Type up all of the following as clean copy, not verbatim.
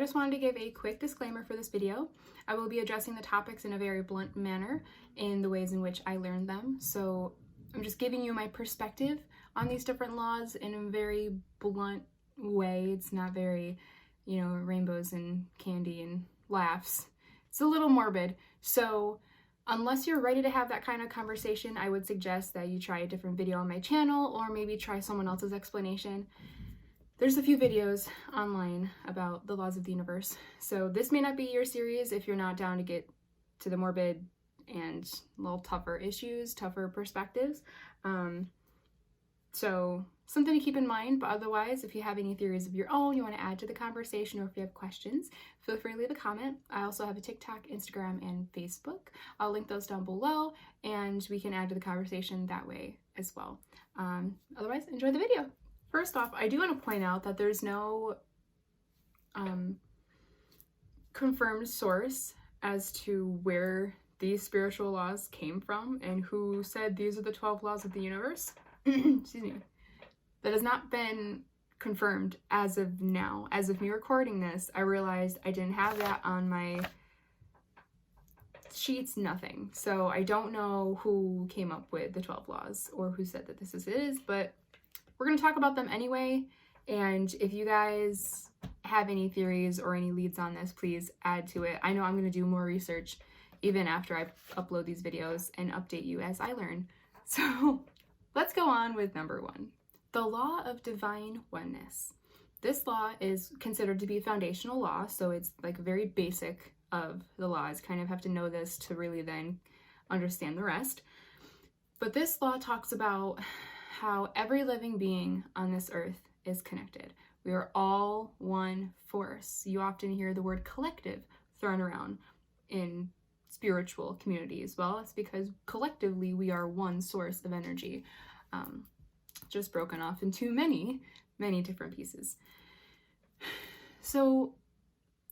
just wanted to give a quick disclaimer for this video. I will be addressing the topics in a very blunt manner in the ways in which I learned them. So I'm just giving you my perspective on these different laws in a very blunt way. It's not very, rainbows and candy and laughs. It's a little morbid. So unless you're ready to have that kind of conversation, I would suggest that you try a different video on my channel or maybe try someone else's explanation. There's a few videos online about the laws of the universe. So this may not be your series if you're not down to get to the morbid and a little tougher issues, tougher perspectives. So something to keep in mind, but otherwise, if you have any theories of your own you want to add to the conversation, or if you have questions, feel free to leave a comment. I also have a TikTok, Instagram, and Facebook. I'll link those down below, and we can add to the conversation that way as well. Otherwise, enjoy the video. First off, I do want to point out that there's no confirmed source as to where these spiritual laws came from and who said these are the 12 laws of the universe. Excuse me. That has not been confirmed as of now. As of me recording this, I realized I didn't have that on my sheets, nothing. So I don't know who came up with the 12 laws or who said that this is, but we're going to talk about them anyway. And if you guys have any theories or any leads on this, please add to it. I know I'm going to do more research even after I upload these videos and update you as I learn. So let's go on with number 1. The law of divine oneness. This law is considered to be a foundational law, so it's like very basic of the laws. Kind of have to know this to really then understand the rest. But this law talks about how every living being on this earth is connected. We are all one force. You often hear the word collective thrown around in spiritual communities. Well, it's because collectively we are one source of energy, just broken off into many, many different pieces. So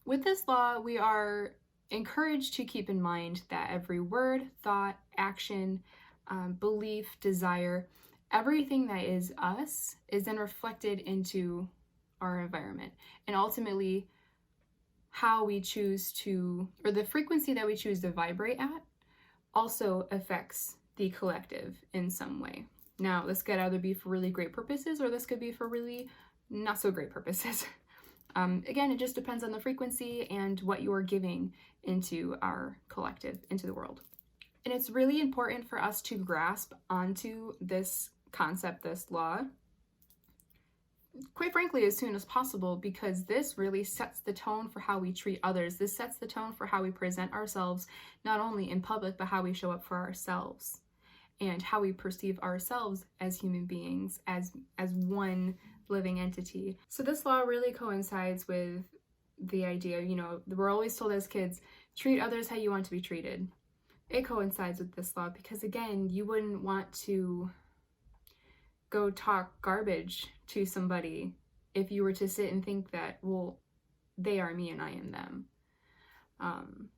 with this law, we are encouraged to keep in mind that every word, thought, action, belief, desire, everything that is us is then reflected into our environment. And ultimately, how we choose to, or the frequency that we choose to vibrate at, also affects the collective in some way. Now, this could either be for really great purposes, or this could be for really not so great purposes. Again, it just depends on the frequency and what you are giving into our collective, into the world. And it's really important for us to grasp onto this concept, this law, quite frankly, as soon as possible, because this really sets the tone for how we treat others. This sets the tone for how we present ourselves, not only in public, but how we show up for ourselves and how we perceive ourselves as human beings, as one living entity. So this law really coincides with the idea, we're always told as kids, treat others how you want to be treated. It coincides with this law because, again, you wouldn't want to go talk garbage to somebody if you were to sit and think that, well, they are me and I am them.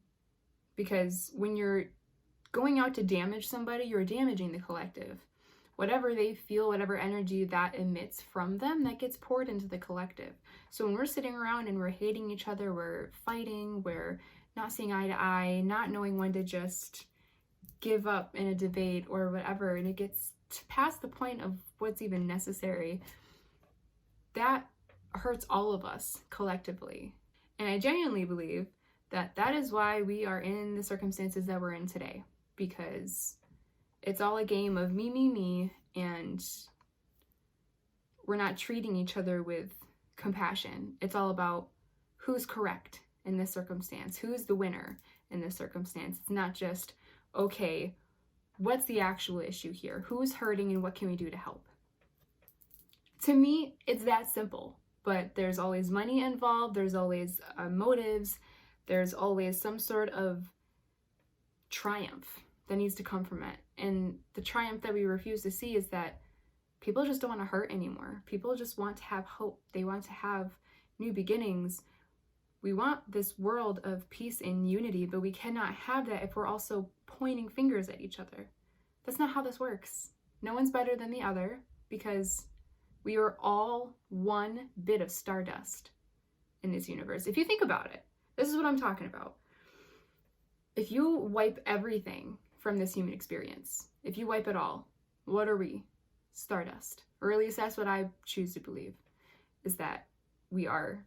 Because when you're going out to damage somebody, you're damaging the collective. Whatever they feel, whatever energy that emits from them, that gets poured into the collective. So when we're sitting around and we're hating each other, we're fighting, we're not seeing eye to eye, not knowing when to just give up in a debate or whatever, and it gets past the point of what's even necessary, that hurts all of us collectively. And I genuinely believe that that is why we are in the circumstances that we're in today, because it's all a game of me, and we're not treating each other with compassion. It's all about who's correct in this circumstance, who's the winner in this circumstance. It's not just, okay, what's the actual issue here? Who's hurting and what can we do to help? To me, it's that simple, but there's always money involved. There's always motives. There's always some sort of triumph that needs to come from it. And the triumph that we refuse to see is that people just don't want to hurt anymore. People just want to have hope. They want to have new beginnings. We want this world of peace and unity, but we cannot have that if we're also pointing fingers at each other. That's not how this works. No one's better than the other because we are all one bit of stardust. in this universe. If you think about it, this is what I'm talking about. If you wipe everything from this human experience, if you wipe it all, what are we? Stardust. Or at least that's what I choose to believe, is that we are,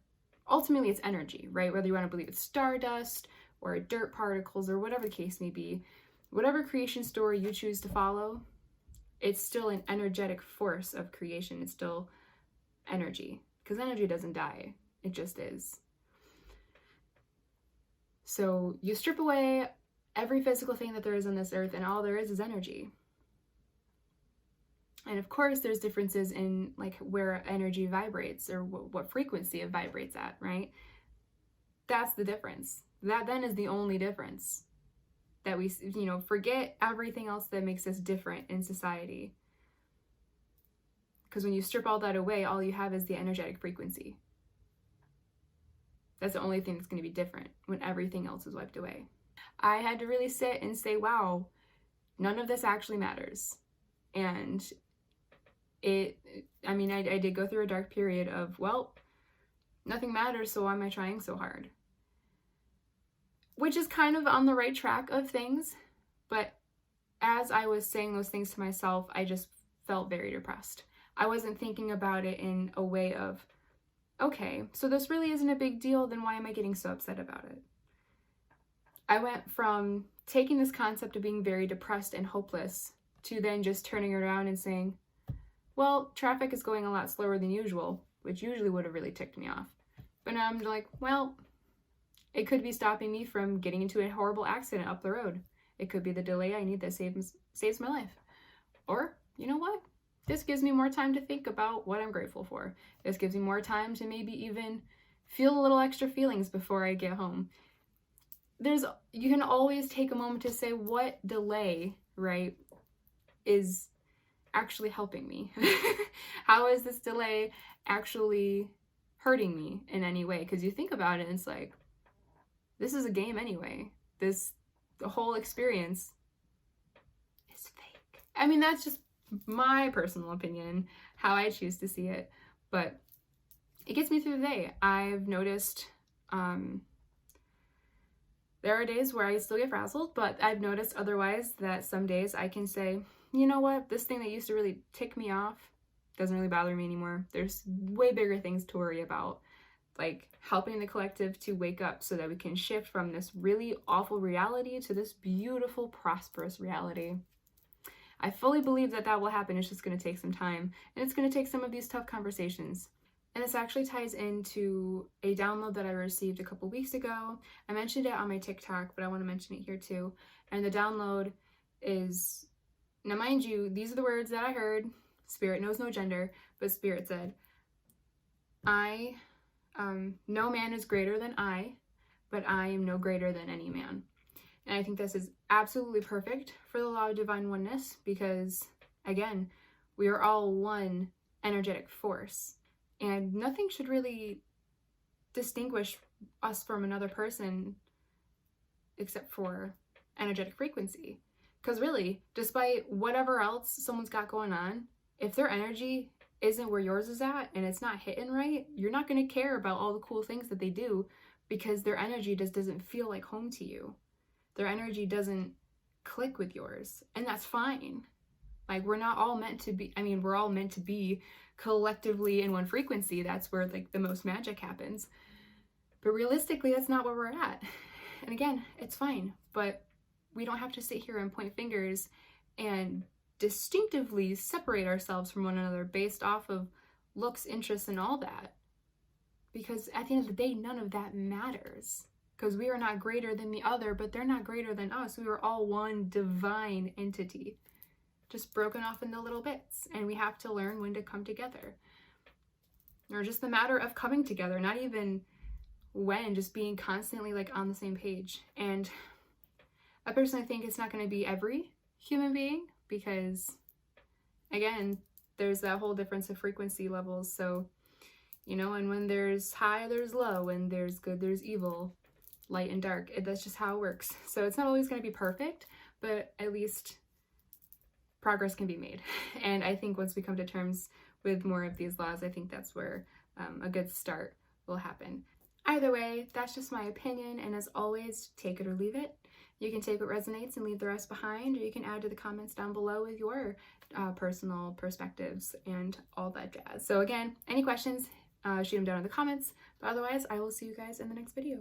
ultimately it's energy, right? Whether you want to believe it's stardust or dirt particles or whatever the case may be, whatever creation story you choose to follow, it's still an energetic force of creation. It's still energy, because energy doesn't die. It just is. So you strip away every physical thing that there is on this earth, and all there is energy. And of course, there's differences in like where energy vibrates, or what frequency it vibrates at, right? That's the difference. That then is the only difference. That we, forget everything else that makes us different in society. Because when you strip all that away, all you have is the energetic frequency. That's the only thing that's going to be different when everything else is wiped away. I had to really sit and say, wow, none of this actually matters. And I did go through a dark period of, well, nothing matters, so why am I trying so hard? Which is kind of on the right track of things, but as I was saying those things to myself, I just felt very depressed. I wasn't thinking about it in a way of, okay, so this really isn't a big deal, then why am I getting so upset about it? I went from taking this concept of being very depressed and hopeless to then just turning around and saying, well, traffic is going a lot slower than usual, which usually would have really ticked me off. But now I'm like, well, it could be stopping me from getting into a horrible accident up the road. It could be the delay I need that saves my life. Or, you know what? This gives me more time to think about what I'm grateful for. This gives me more time to maybe even feel a little extra feelings before I get home. You can always take a moment to say what delay, right, is actually helping me. How is this delay actually hurting me in any way? Because you think about it, and it's like, this is a game anyway. The whole experience is fake. I mean, that's just my personal opinion, how I choose to see it, but it gets me through the day. I've noticed there are days where I still get frazzled, but I've noticed otherwise that some days I can say, you know what, this thing that used to really tick me off doesn't really bother me anymore. There's way bigger things to worry about, like helping the collective to wake up so that we can shift from this really awful reality to this beautiful, prosperous reality. I fully believe that will happen. It's just going to take some time, and it's going to take some of these tough conversations. And this actually ties into a download that I received a couple weeks ago. I mentioned it on my TikTok, but I want to mention it here too. And the download is, now mind you, these are the words that I heard. Spirit knows no gender, but Spirit said, no man is greater than I, but I am no greater than any man. And I think this is absolutely perfect for the law of divine oneness, because again, we are all one energetic force, and nothing should really distinguish us from another person except for energetic frequency. Because really, despite whatever else someone's got going on, if their energy isn't where yours is at and it's not hitting right, you're not going to care about all the cool things that they do, because their energy just doesn't feel like home to you. Their energy doesn't click with yours, and that's fine. Like, we're not all meant to be, we're all meant to be collectively in one frequency. That's where like the most magic happens. But realistically, that's not where we're at. And again, it's fine, but we don't have to sit here and point fingers and distinctively separate ourselves from one another based off of looks, interests, and all that. Because at the end of the day, none of that matters. Because we are not greater than the other, but they're not greater than us. We are all one divine entity, just broken off into little bits. And we have to learn when to come together. Or just the matter of coming together, not even when, just being constantly like on the same page. And I personally think it's not going to be every human being, because again, there's that whole difference of frequency levels. So, and when there's high, there's low, and there's good, there's evil, light and dark. That's just how it works. So it's not always going to be perfect, but at least progress can be made. And I think once we come to terms with more of these laws, I think that's where a good start will happen. Either way, that's just my opinion, and as always, take it or leave it. You can take what resonates and leave the rest behind, or you can add to the comments down below with your personal perspectives and all that jazz. So again, any questions, shoot them down in the comments, but otherwise, I will see you guys in the next video.